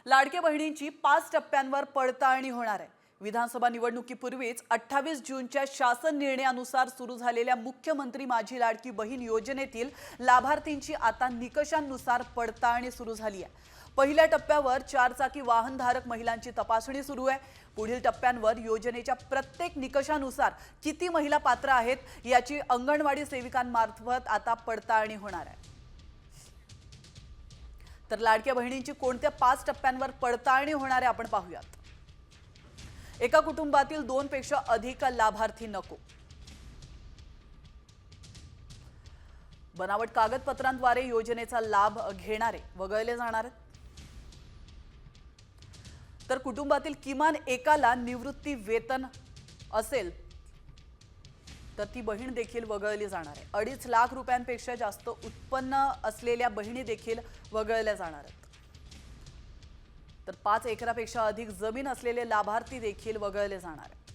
लाडक्या बहिणींची 5 टप्प्यांवर पडताळणी होणार आहे। विधानसभा निवडणुकीपूर्वीच 28 जूनच्या शासन निर्णयानुसार सुरू झालेल्या मुख्यमंत्री माझी लाडकी बहीण योजनेतील लाभार्थींची आता निकषांनुसार पडताळणी सुरू झाली आहे। पहिल्या टप्प्यावर 4 चाकी वाहनधारक महिलांची तपासणी सुरू आहे। पुढील टप्प्यांवर योजनेच्या प्रत्येक निकषानुसार किती महिला पात्र आहेत याची अंगणवाडी सेविकांमार्फत आता पडताळणी होणार आहे। तर लाडक्या बहिणींची कोणत्या 5 टप्प्यांवर पडताळणी होणार आहे आपण पाहूयात। एका कुटुंबातील 2 पेक्षा अधिक लाभार्थी नको। बनावट कागदपत्रांद्वारे योजनेचा लाभ घेणारे वगळले जाणार आहेत। तर कुटुंबातील किमान एकाला निवृत्ती वेतन असेल तर ती बहीण देखील वगळली जाणार आहे। 2.5 लाख रुपयांपेक्षा जास्त उत्पन्न असलेल्या बहिणी देखील वगळल्या जाणार आहेत। तर 5 एकरापेक्षा अधिक जमीन असलेले लाभार्थी देखील वगळले जाणार आहेत।